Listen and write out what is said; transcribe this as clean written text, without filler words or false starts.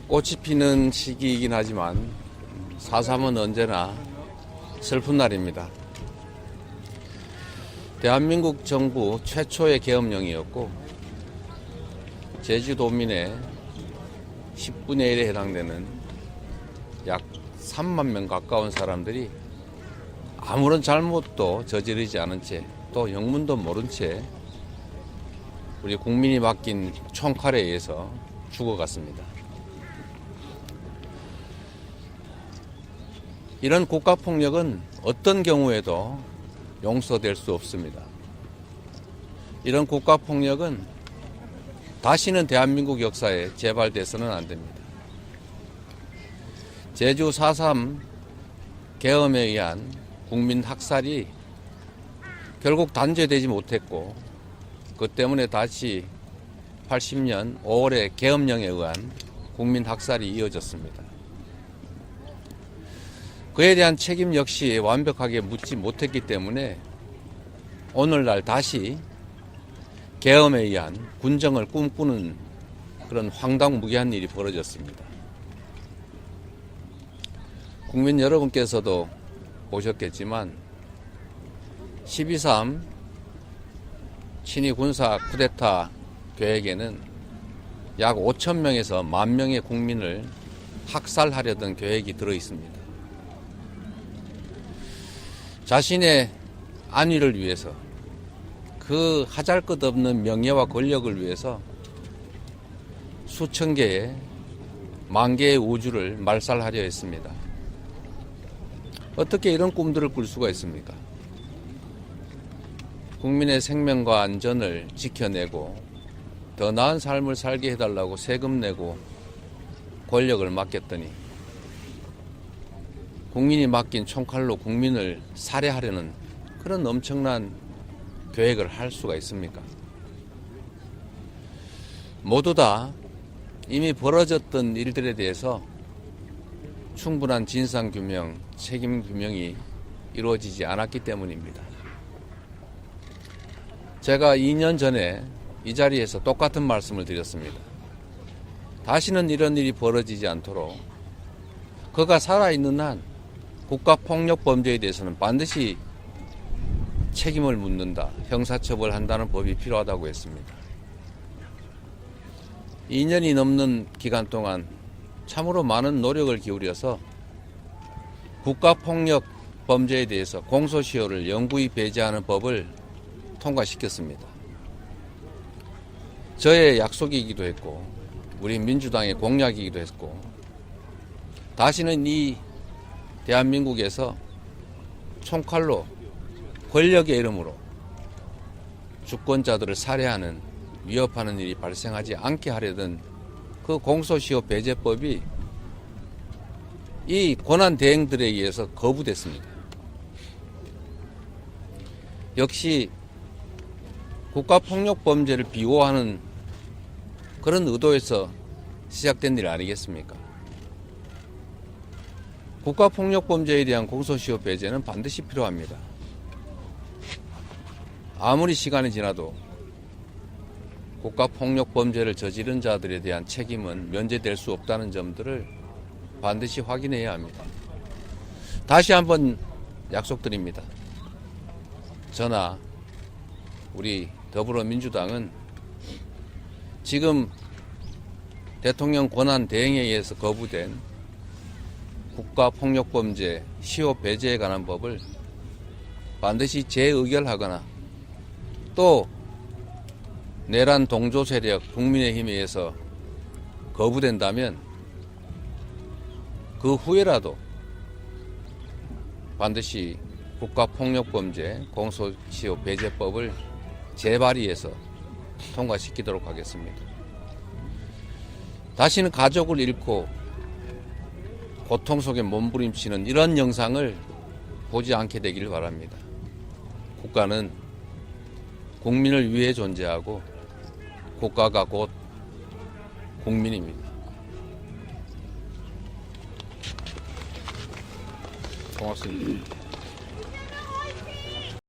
꽃이 피는 시기이긴 하지만 4.3은 언제나 슬픈 날입니다. 대한민국 정부 최초의 계엄령이었고 제주도민의 10분의 1에 해당되는 약 3만 명 가까운 사람들이 아무런 잘못도 저지르지 않은 채 또 영문도 모른 채 우리 국민이 맡긴 총칼에 의해서 죽어갔습니다. 이런 국가폭력은 어떤 경우에도 용서될 수 없습니다. 이런 국가폭력은 다시는 대한민국 역사에 재발돼서는 안 됩니다. 제주 4.3 계엄에 의한 국민 학살이 결국 단죄되지 못했고 그 때문에 다시 80년 5월에 계엄령에 의한 국민 학살이 이어졌습니다. 그에 대한 책임 역시 완벽하게 묻지 못했기 때문에 오늘날 다시 계엄에 의한 군정을 꿈꾸는 그런 황당무계한 일이 벌어졌습니다. 국민 여러분께서도 보셨겠지만 12.3 친위 군사 쿠데타 계획에는 약 5,000명에서 10,000명의 국민을 학살하려던 계획이 들어 있습니다. 자신의 안위를 위해서 그 하잘것없는 명예와 권력을 위해서 수천 개의 10,000개의 우주를 말살하려 했습니다. 어떻게 이런 꿈들을 꿀 수가 있습니까? 국민의 생명과 안전을 지켜내고 더 나은 삶을 살게 해달라고 세금 내고 권력을 맡겼더니 국민이 맡긴 총칼로 국민을 살해하려는 그런 엄청난 계획을 할 수가 있습니까? 모두 다 이미 벌어졌던 일들에 대해서 충분한 진상규명, 책임규명이 이루어지지 않았기 때문입니다. 제가 2년 전에 이 자리에서 똑같은 말씀을 드렸습니다. 다시는 이런 일이 벌어지지 않도록 그가 살아있는 한 국가폭력범죄에 대해서는 반드시 책임을 묻는다, 형사처벌한다는 법이 필요하다고 했습니다. 2년이 넘는 기간 동안 참으로 많은 노력을 기울여서 국가폭력범죄에 대해서 공소시효를 영구히 배제하는 법을 통과시켰습니다. 저의 약속이기도 했고 우리 민주당의 공약이기도 했고 다시는 이 대한민국에서 총칼로 권력의 이름으로 주권자들을 살해하는 위협하는 일이 발생하지 않게 하려던 그 공소시효 배제법이 이 권한대행들에 의해서 거부됐습니다. 역시 국가폭력범죄를 비호하는 그런 의도에서 시작된 일 아니겠습니까? 국가폭력범죄에 대한 공소시효 배제는 반드시 필요합니다. 아무리 시간이 지나도 국가폭력범죄를 저지른 자들에 대한 책임은 면제될 수 없다는 점들을 반드시 확인해야 합니다. 다시 한번 약속드립니다. 저나 우리 더불어민주당은 지금 대통령 권한 대행에 의해서 거부된 국가폭력범죄 시효 배제에 관한 법을 반드시 재의결하거나 또 내란 동조 세력 국민의힘에 의해서 거부된다면 그 후에라도 반드시 국가폭력범죄 공소시효 배제법을 재발의해서 통과시키도록 하겠습니다. 다시는 가족을 잃고 고통 속에 몸부림치는 이런 영상을 보지 않게 되기를 바랍니다. 국가는 국민을 위해 존재하고 국가가 곧 국민입니다. 고맙습니다.